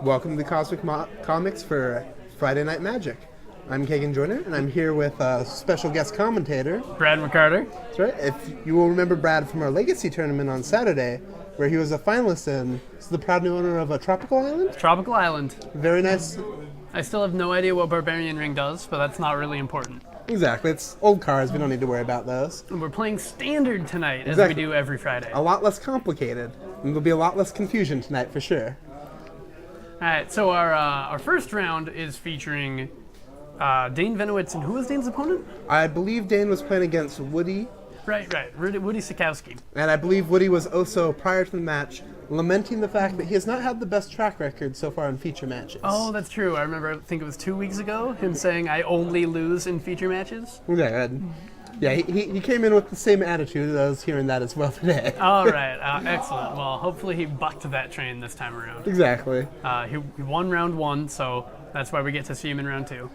Welcome to Cosmic Comics for Friday Night Magic. I'm Kagan Joyner, and I'm here with a special guest commentator, Brad McCarter. That's right. If you will remember Brad from our Legacy tournament on Saturday, where he was a finalist and is the proud new owner of a Tropical Island. Tropical Island. Very nice. I still have no idea what Barbarian Ring does, but that's not really important. Exactly. It's old cards. We don't need to worry about those. And we're playing Standard tonight, Exactly. as we do every Friday. A lot less complicated. And there'll be a lot less confusion tonight, for sure. All right, so our first round is featuring Dane Venowitz, and who was Dane's opponent? I believe Dane was playing against Woody. Right, Woody Sikowski. And I believe Woody was also, prior to the match, lamenting the fact that he has not had the best track record so far in feature matches. Oh, that's true. I remember, I think it was 2 weeks ago, him saying, I only lose in feature matches. Yeah, he came in with the same attitude. I was hearing that as well today. All right, excellent. Well, hopefully he bucked that train this time around. Exactly. He won round 1, so that's why we get to see him in round 2.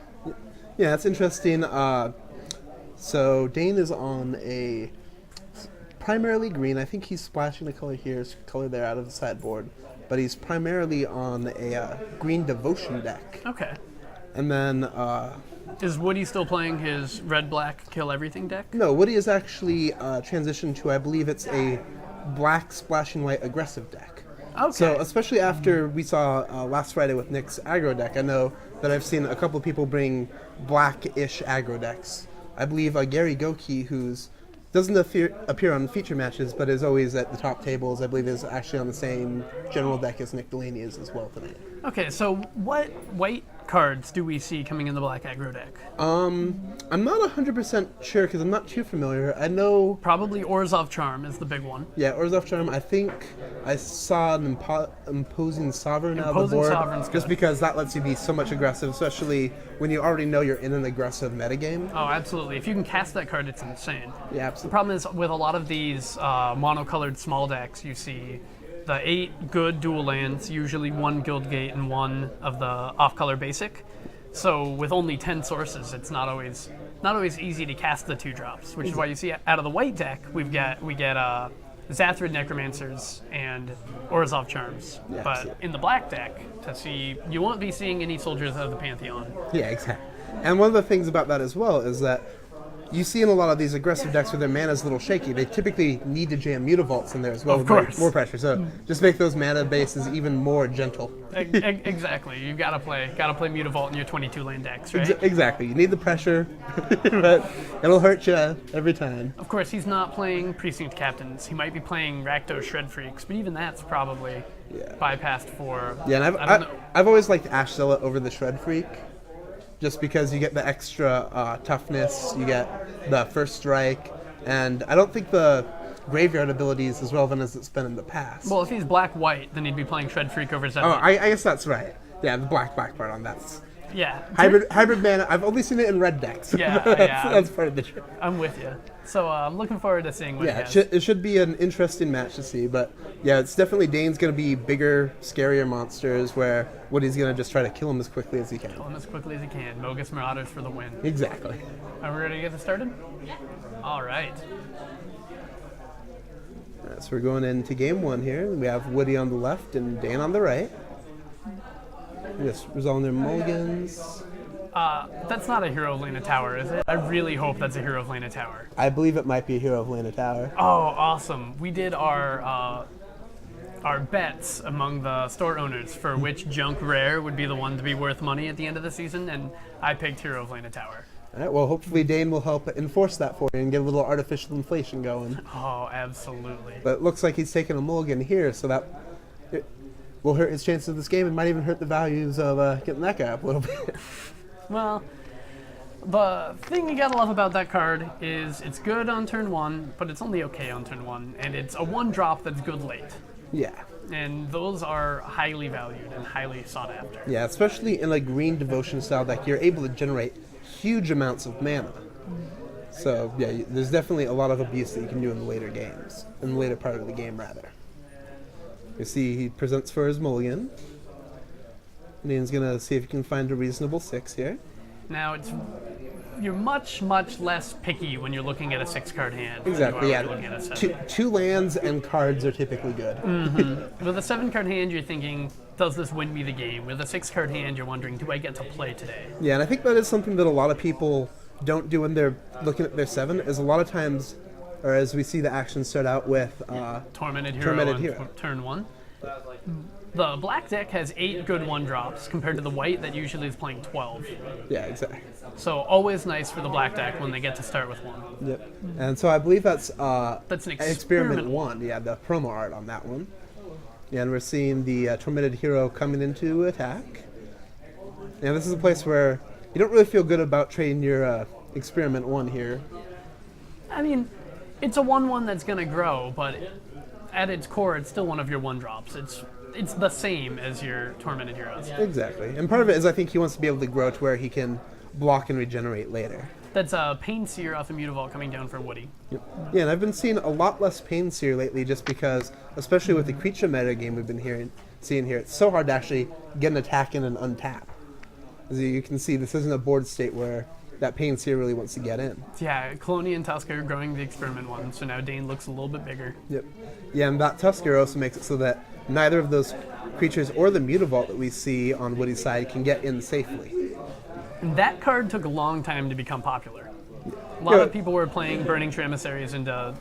Yeah, that's interesting. So Dane is on a primarily green. I think he's splashing a color here, color there out of the sideboard. But he's primarily on a green devotion deck. Okay. And then... is Woody still playing his red-black kill everything deck? No, Woody is actually transitioned to, I believe it's a black splashing white aggressive deck. Okay. So especially after we saw last Friday with Nick's aggro deck, I know that I've seen a couple of people bring black-ish aggro decks. I believe Gary Goki, who's doesn't appear on feature matches, but is always at the top tables, I believe is actually on the same general deck as Nick Delaney is as well tonight. Okay, so what white cards do we see coming in the black aggro deck? I'm not 100% sure because I'm not too familiar. I know... Probably Orzhov Charm is the big one. Yeah, Orzhov Charm. I think I saw an Imposing Sovereign out of the Imposing board. Sovereign's just good. because that lets you be so much aggressive, especially when you already know you're in an aggressive metagame. Oh, absolutely. If you can cast that card, it's insane. Yeah, The absolutely. problem is with a lot of these monocolored small decks, you see the 8 good dual lands, usually 1 Guildgate and 1 of the off-color basic. So with only 10 sources, it's not always easy to cast the 2-drops, which is why you see out of the white deck we get Zathrid Necromancers and Orzhov Charms. Yeah, but absolutely. in the black deck, you won't be seeing any Soldiers of the Pantheon. Yeah, exactly. And one of the things about that as well is that you see in a lot of these aggressive decks where their mana's a little shaky, they typically need to jam Mutavaults in there as well. Of course. More pressure. So just make those mana bases even more gentle. Exactly. You've got to play Mutavault in your 22 lane decks, right? Exactly. You need the pressure, but it'll hurt you every time. Of course, he's not playing Precinct Captains. He might be playing Rakdos Shred Freaks, but even that's probably bypassed for... Yeah, and I've always liked Ash Zealot over the Shred Freak, just because you get the extra toughness, you get the first strike, and I don't think the graveyard ability is as relevant as it's been in the past. Well, if he's black-white, then he'd be playing Shred Freak over Zed. Oh, I guess that's right. Yeah, the black part on that's... Yeah. Hybrid mana, I've only seen it in red decks. Yeah, that's part of the trick. I'm with you. So I'm looking forward to seeing what he Yeah, has. it should be an interesting match to see, but yeah, it's definitely Dane's going to be bigger, scarier monsters where Woody's going to just try to kill him as quickly as he can. Kill him as quickly as he can. Mogus Marauders for the win. Exactly. Are we ready to get this started? Yeah. All right. So we're going into game 1 here. We have Woody on the left and Dane on the right. Just resolving their mulligans. That's not a Hero of Lena Tower, is it? I really hope that's a Hero of Lena Tower. I believe it might be a Hero of Lena Tower. Oh, awesome. We did our bets among the store owners for which junk rare would be the one to be worth money at the end of the season, and I picked Hero of Lena Tower. All right, well, hopefully Dane will help enforce that for you and get a little artificial inflation going. Oh, absolutely. But it looks like he's taking a mulligan here, so that it will hurt his chances of this game and might even hurt the values of getting that guy up a little bit. Well, the thing you gotta love about that card is it's good on turn 1, but it's only okay on turn 1, and it's a 1-drop that's good late. Yeah. And those are highly valued and highly sought after. Yeah, especially in a green devotion style deck, you're able to generate huge amounts of mana. So, yeah, there's definitely a lot of abuse that you can do in the later games, in the later part of the game, rather. You see he presents for his mulligan. Dane's going to see if he can find a reasonable 6 here. Now, you're much, much less picky when you're looking at a 6-card hand. Exactly, yeah. Than you are when you're looking at a 7. Two lands and cards are typically good. With a 7-card hand, you're thinking does this win me the game? With a 6-card hand, you're wondering, do I get to play today? Yeah, and I think that is something that a lot of people don't do when they're looking at their 7, is a lot of times, or as we see the action start out with Tormented Hero Tormented on Hero. turn 1. The black deck has 8 good 1-drops compared to the white that usually is playing 12. Yeah, exactly. So always nice for the black deck when they get to start with 1. Yep. And so I believe that's That's an Experiment 1. Yeah, the promo art on that one. Yeah, and we're seeing the Tormented Hero coming into attack. And this is a place where you don't really feel good about trading your Experiment 1 here. I mean, it's a 1/1 that's going to grow, but at its core, it's still one of your 1-drops. It's the same as your Tormented Heroes. Exactly. And part of it is I think he wants to be able to grow to where he can block and regenerate later. That's a Pain Seer off the Mutavault coming down for Woody. Yep. Yeah, and I've been seeing a lot less Pain Seer lately just because, especially with the creature meta game we've been seeing here, it's so hard to actually get an attack in and untap. As you can see, this isn't a board state where that Pain Seer really wants to get in. Yeah, Cloney and Tusker growing the Experiment 1, so now Dane looks a little bit bigger. Yep. Yeah, and that Tusker also makes it so that neither of those creatures or the Mutavault that we see on Woody's side can get in safely. And that card took a long time to become popular. A lot of people were playing Burning Tree Emissaries into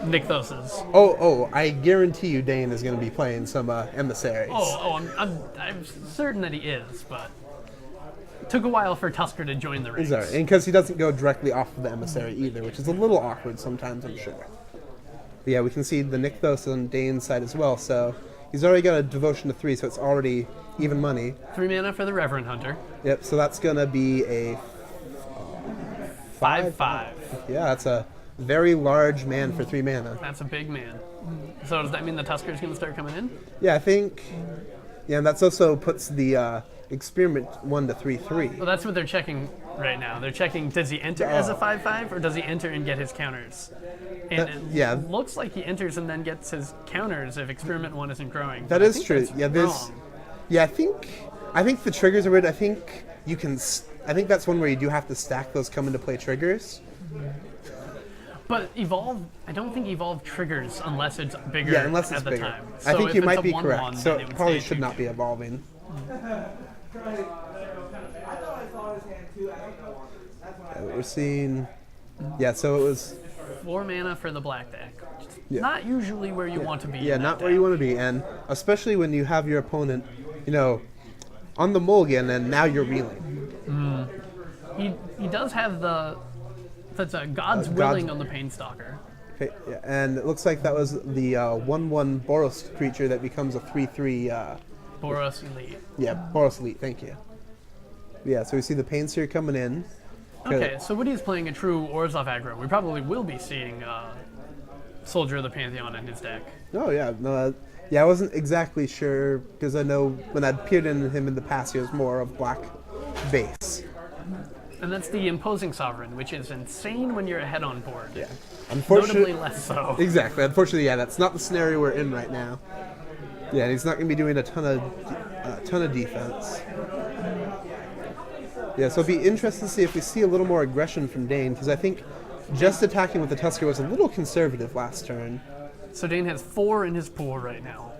Nykthoses. Oh, I guarantee you Dane is going to be playing some Emissaries. I'm certain that he is, but it took a while for Tusker to join the race. Exactly. And because he doesn't go directly off of the Emissary either, which is a little awkward sometimes, I'm sure. But yeah, we can see the Nykthos on Dane's side as well, so he's already got a Devotion to 3, so it's already even money. 3 mana for the Reverend Hunter. Yep, so that's going to be a 5/5. Yeah, that's a very large man for 3 mana. That's a big man. So does that mean the Tusker's going to start coming in? Yeah, I think. Yeah, and that's also puts the Experiment 1 to 3/3. Well, that's what they're checking right now. They're checking, does he enter as a 5/5 or does he enter and get his counters? And it looks like he enters and then gets his counters if Experiment 1 isn't growing. That is true. Yeah, wrong. Yeah, I think the triggers are weird. I think you can. I think that's one where you do have to stack those come into play triggers. But Evolve, I don't think Evolve triggers unless it's bigger unless it's at the bigger. time. I So think if you it's might a be 1/1, correct. So then it would probably stay should not 2/2. be evolving. We're seeing. Yeah, so it was. 4 mana for the black deck. Not usually where you want to be. Yeah, in not that where you deck. want to be, and especially when you have your opponent, on the mulligan, and now you're reeling. He does have that's a God's Willing on the Painstalker. Okay, yeah, and it looks like that was the 1/1 Boros creature that becomes a 3/3. Boros Elite. Yeah, Boros Elite. Thank you. Yeah, so we see the Painseer coming in. Okay, so Woody's playing a true Orzhov aggro. We probably will be seeing Soldier of the Pantheon in his deck. Oh yeah, no, I wasn't exactly sure because I know when I'd peered into him in the past, he was more of black base. And that's the Imposing Sovereign, which is insane when you're ahead on board. Yeah, Notably unfortunately, less so. exactly. Unfortunately, yeah, that's not the scenario we're in right now. Yeah, and he's not going to be doing a ton of defense. Yeah, so it'll be interesting to see if we see a little more aggression from Dane, because I think just attacking with the Tusker was a little conservative last turn. So Dane has 4 in his pool right now.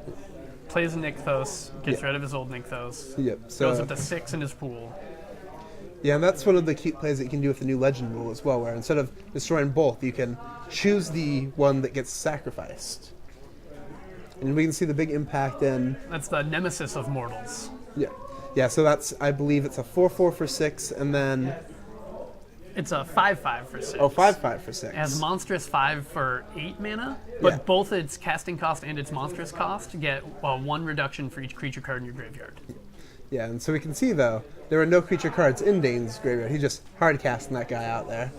Plays a Nykthos, gets rid of his old Nykthos. Yep. So Goes up to 6 in his pool. yeah, and that's one of the cute plays that you can do with the new Legend rule as well, where instead of destroying both, you can choose the one that gets sacrificed. And we can see the big impact in. That's the Nemesis of Mortals. Yeah. Yeah, so that's, I believe it's a 4/4 for 6, and then. It's a 5/5 for 6. Oh, 5/5 for 6. It has Monstrous 5 for 8 mana, but Yeah. both its casting cost and its monstrous cost get 1 reduction for each creature card in your graveyard. Yeah, and so we can see, though, there were no creature cards in Dane's graveyard. He just hard casting that guy out there.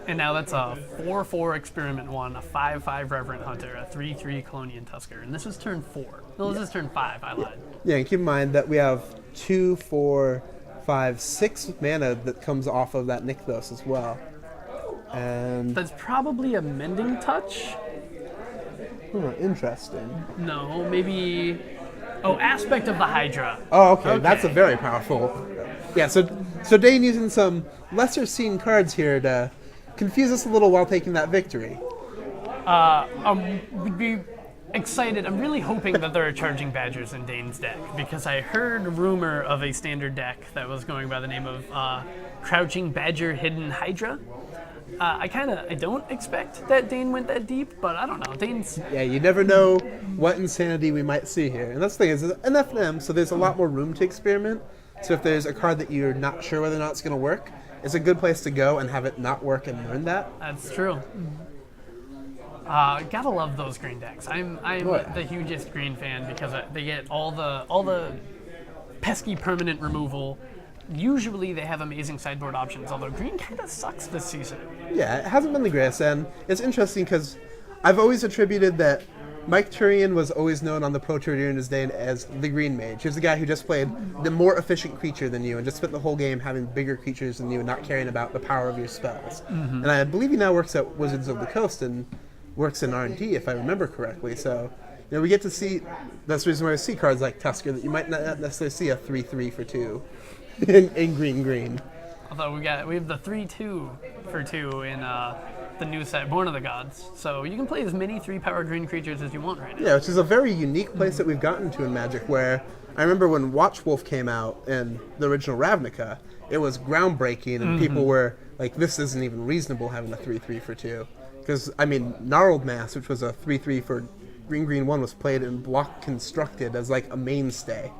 And now that's a 4/4 Experiment 1, a 5/5 Reverend Hunter, a 3/3 Colonian Tusker. And this is turn 4. No, this is turn 5, I lied. Yeah, and keep in mind that we have 2, 4, 5, 6 mana that comes off of that Nykthos as well. And That's probably a Mending Touch? interesting. No, maybe... Oh, Aspect of the Hydra. Oh, okay. That's a very powerful. Yeah, so Dane using some lesser seen cards here to confuse us a little while taking that victory. We'd be excited. I'm really hoping that there are charging badgers in Dane's deck, because I heard a rumor of a standard deck that was going by the name of Crouching Badger Hidden Hydra. I don't expect that Dane went that deep, but I don't know. Dane's... Yeah, you never know what insanity we might see here. And that's the thing, is an FNM, so there's a lot more room to experiment. So if there's a card that you're not sure whether or not it's going to work, it's a good place to go and have it not work and learn that. That's true. Gotta love those green decks. I'm the hugest green fan, because they get all the pesky permanent removal. Usually they have amazing sideboard options, although green kind of sucks this season. Yeah, it hasn't been the greatest, and it's interesting because I've always attributed that Mike Turian was always known on the Pro Tour during his day as the Green Mage. He was the guy who just played the more efficient creature than you and just spent the whole game having bigger creatures than you and not caring about the power of your spells. And I believe he now works at Wizards of the Coast and works in R&D, if I remember correctly. So, we get to see, that's the reason why we see cards like Tusker that you might not necessarily see a 3/3 for 2 in green. Although we have the 3/2 for 2 in the new set, Born of the Gods. So you can play as many 3-power green creatures as you want right now. Yeah, which is a very unique place that we've gotten to in Magic, where I remember when Watchwolf came out in the original Ravnica, it was groundbreaking, and people were like, this isn't even reasonable having a 3/3 for 2. Because, Gnarled Mass, which was a 3/3 for green 1, was played in block constructed as like a mainstay.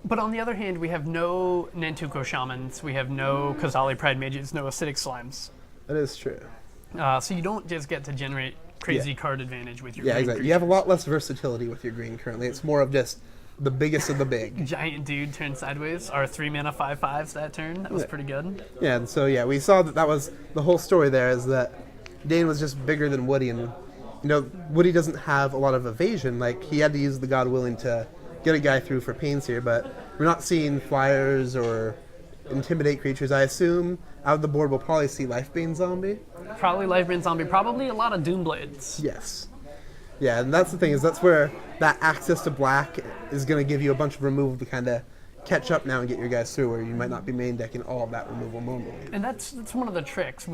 But on the other hand, we have no Nantuko Shamans, we have no Kozali Pride Mages, no Acidic Slimes. That is true. So you don't just get to generate crazy card advantage with your green exactly. creatures. You have a lot less versatility with your green currently. It's more of just the biggest of the big. Giant dude turned sideways. Our 3-mana 5/5s that turn. That was pretty good. Yeah, and so we saw that was the whole story there, is that Dane was just bigger than Woody, and Woody doesn't have a lot of evasion. Like, he had to use the God Willing to get a guy through for pains here, but we're not seeing flyers or intimidate creatures. I assume out of the board we'll probably see Lifebane Zombie. Probably Lifebane Zombie. Probably a lot of Doomblades. Yes. Yeah, and that's the thing, is that's where that access to black is going to give you a bunch of removal to kind of catch up now and get your guys through, where you might not be main decking all of that removal normally. And that's one of the tricks.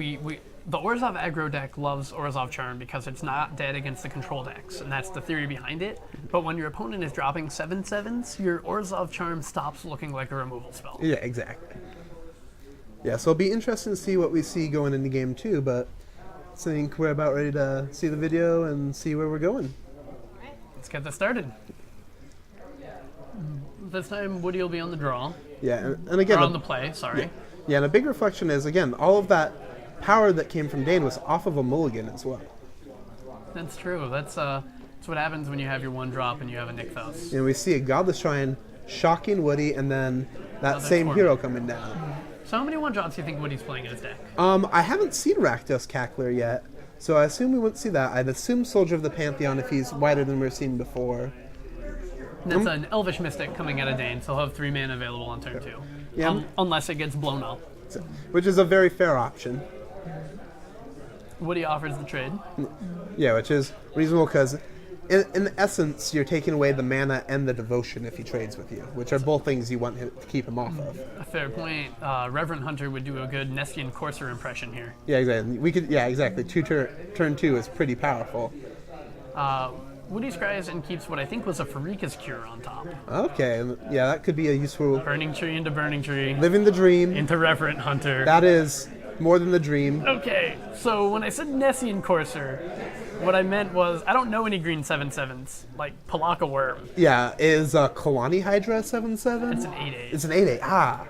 The Orzhov aggro deck loves Orzhov Charm because it's not dead against the control decks, and that's the theory behind it. But when your opponent is dropping 7/7s, your Orzhov Charm stops looking like a removal spell. Yeah, exactly. Yeah, so it'll be interesting to see what we see going into game 2, but I think we're about ready to see the video and see where we're going. Let's get this started. This time Woody will be on the draw. Yeah, and again... Or on the play, sorry. Yeah, and a big reflection is, again, all of that power that came from Dane was off of a mulligan as well. That's true. That's what happens when you have your one drop and you have a Nykthos. And we see a Godless Shrine shocking Woody, and then that same hero coming down. So how many one drops do you think Woody's playing in his deck? I haven't seen Rakdos Cackler yet, so I assume we wouldn't see that. I'd assume Soldier of the Pantheon if he's wider than we've seen before. That's an Elvish Mystic coming out of Dane, so he'll have 3 mana available on turn 2. Yeah. Unless it gets blown up. Which is a very fair option. Woody offers the trade. Yeah, which is reasonable because, in essence, you're taking away the mana and the devotion if he trades with you, which are both things you want him to keep him off of. A fair point. Reverend Hunter would do a good Nestian Courser impression here. Yeah, exactly. Exactly. Turn 2 is pretty powerful. Woody scries and keeps what I think was a Pharika's Cure on top. Okay, yeah, that could be a useful... Burning Tree into Burning Tree. Living the dream. Into Reverend Hunter. That is more than the dream. Okay, so when I said Nessian Courser, what I meant was, I don't know any green 7/7s, like Palaka Worm. Yeah, is Kalani Hydra 7/7? It's an 8/8. It's an 8/8,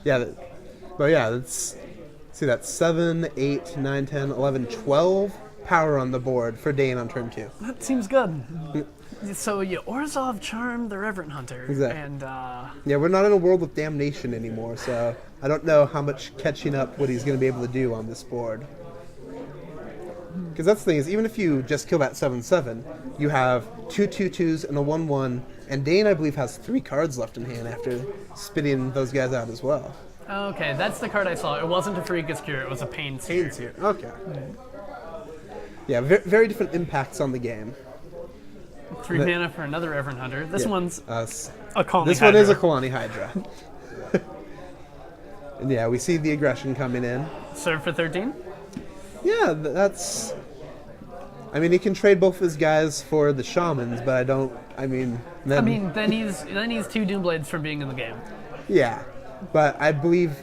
Yeah, but yeah, that's... See, that's 7, 8, 9, 10, 11, 12 power on the board for Dane on turn 2. That seems good. So you Orzhov Charm the Reverend Hunter. Exactly. And yeah, we're not in a world with damnation anymore, so I don't know how much catching up Woody's going to be able to do on this board. Because that's the thing, is even if you just kill that 7/7, you have 2 2/2s and a 1/1, and Dane, I believe, has 3 cards left in hand after spitting those guys out as well. Okay, that's the card I saw. It wasn't a Pharika's Cure, it was a Pain Seer. Pain Seer, okay. Yeah, very different impacts on the game. 3 mana for another Reverend Hunter. This one's a Kalani This Hydra. one is a Kalani Hydra. And yeah, we see the aggression coming in. Serve for 13? Yeah, that's... I mean, he can trade both his guys for the shamans, but I don't. I mean, then he's 2 Doomblades from being in the game. yeah, but I believe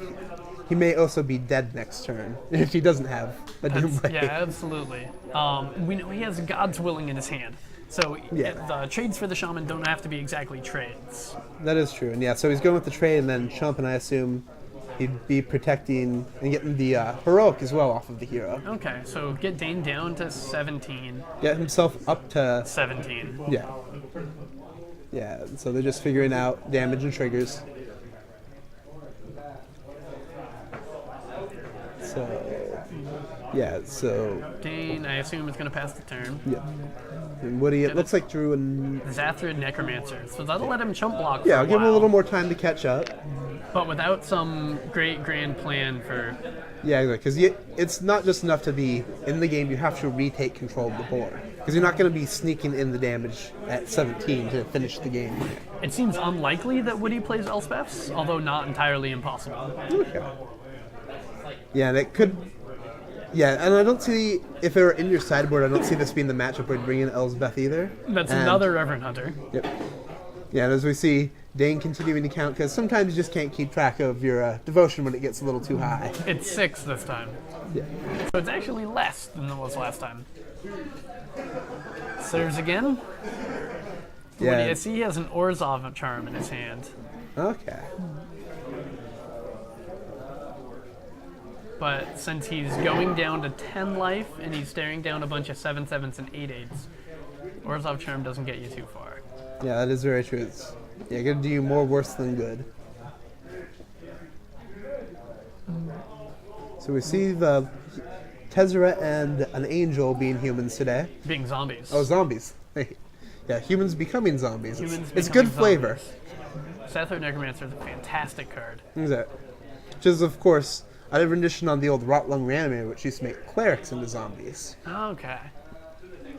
he may also be dead next turn if he doesn't have a Doomblade. Yeah, absolutely. We know he has God's Willing in his hand. So the trades for the shaman don't have to be exactly trades. That is true, and yeah, so he's going with the trade, and then Chump, and I assume he'd be protecting and getting the heroic as well off of the hero. Okay, so get Dane down to 17. Get himself up to 17. Yeah. Yeah, so they're just figuring out damage and triggers. So Dane, I assume, is going to pass the turn. yeah. And Woody, it looks like drew an... Zathrid Necromancer, so that'll let him chump block for Yeah, a I'll give him a while, little more time to catch up. but without some great grand plan for... Yeah, because it's not just enough to be in the game, you have to retake control of the board. Because you're not going to be sneaking in the damage at 17 to finish the game. It seems unlikely that Woody plays Elspeths, although not entirely impossible. Okay. Yeah, and it could... Yeah, and I don't see, if it were in your sideboard, I don't see this being the matchup where you bring in Elsbeth either. That's another Reverend Hunter. Yep. Yeah, and as we see, Dane continuing to count, because sometimes you just can't keep track of your devotion when it gets a little too high. It's 6 this time. Yeah. So it's actually less than it was last time. Serves again. Yeah. Woody, I see he has an Orzhov charm in his hand. Okay. But since he's going down to 10 life and he's staring down a bunch of 7/7s and 8/8s, Orzhov charm doesn't get you too far. Yeah, that is very true. It's gonna do you more worse than good. So we see the Tezzeret and an angel being humans today. Being zombies. Oh, zombies. Yeah, humans becoming zombies. Humans It's becoming good flavor. Zathrid Necromancer is a fantastic card. Exactly. Which is, of course, a rendition on the old Rotlung Reanimator, which used to make clerics into zombies. Okay.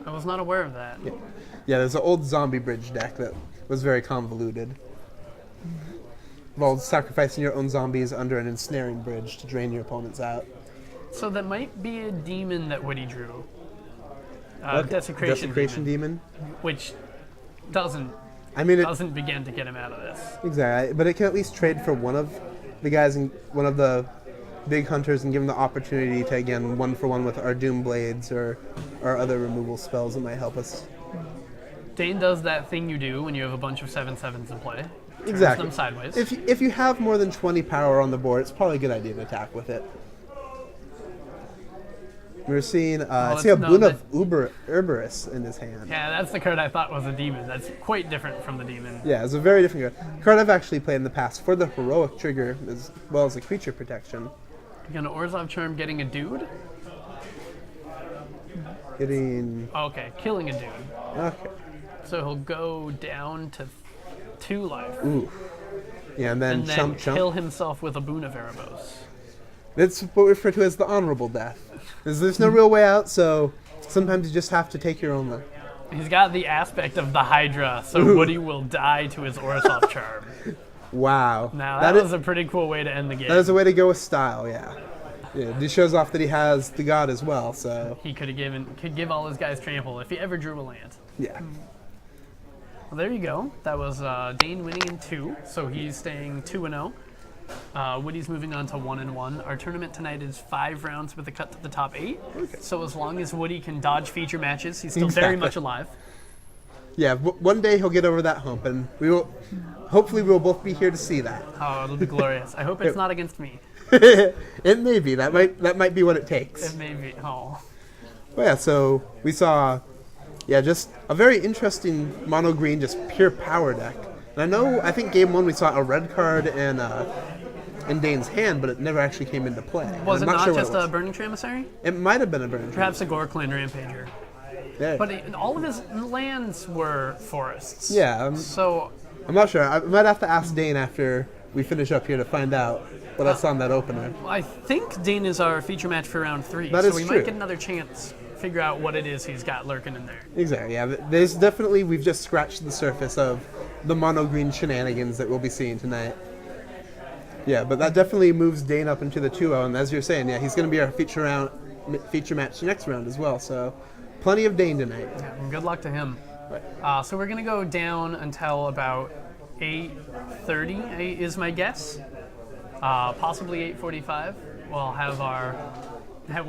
I was not aware of that. Yeah, there's an old zombie bridge deck that was very convoluted. Involved sacrificing your own zombies under an ensnaring bridge to drain your opponents out. So that might be a demon that Woody drew. Okay. Desecration demon. Which doesn't begin to get him out of this. Exactly, but it can at least trade for one of the guys in one of the big hunters and give them the opportunity to, again, 1-for-1 with our Doom Blades or other removal spells that might help us. Dane does that thing you do when you have a bunch of 7/7s in play. Turns Exactly. them sideways. If you have more than 20 power on the board, it's probably a good idea to attack with it. We're seeing a Boon of Urberus in his hand. Yeah, that's the card I thought was a demon. That's quite different from the demon. Yeah, it's a very different card I've actually played in the past for the heroic trigger as well as the creature protection. You're gonna Orzhov charm getting a dude? Okay. Killing a dude. Okay. So he'll go down to 2 life. Ooh. Yeah, and then chump. Kill himself with a Boon of Erebos. That's what we refer to as the honorable death. There's no real way out, so sometimes you just have to take your own life. He's got the aspect of the Hydra, so Woody will die to his Orzhov charm. Wow. Now, that was a pretty cool way to end the game. That is a way to go with style, yeah. This shows off that he has the god as well, so... He could give all his guys trample if he ever drew a land. Yeah. Well, there you go. That was Dane winning in 2, so he's staying 2-0. Woody's moving on to 1-1. Our tournament tonight is 5 rounds with a cut to the top 8. Okay. So as long as Woody can dodge feature matches, he's still very much alive. Yeah, one day he'll get over that hump, and hopefully we'll both be here to see that. Oh, it'll be glorious. I hope it's not against me. It may be. That might be what it takes. It may be. Oh. Well, yeah, so we saw, just a very interesting mono green, just pure power deck. And I think game 1 we saw a red card in Dane's hand, but it never actually came into play. Was it not just a Burning Tree Emissary? It might have been a Burning Tree. Perhaps a Gore-Clan Rampager. Yeah. But all of his lands were forests. Yeah. So I'm not sure. I might have to ask Dane after we finish up here to find out what I saw in that opener. I think Dane is our feature match for round 3. That is true. true. Might get another chance to figure out what it is he's got lurking in there. Exactly, yeah. There's definitely, we've just scratched the surface of the mono green shenanigans that we'll be seeing tonight. Yeah, but that definitely moves Dane up into the 2-0, and as you're saying, he's going to be our feature match next round as well, so plenty of Dane tonight. Yeah, and good luck to him. So we're going to go down until about 8:30 is my guess. Possibly 8:45. We'll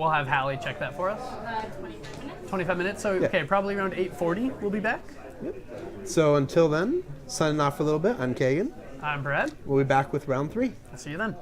have Hallie check that for us. 25 minutes. 25 minutes. So okay, probably around 8:40 we'll be back. So until then, signing off for a little bit, I'm Kagan. I'm Brad. We'll be back with round 3. I'll see you then.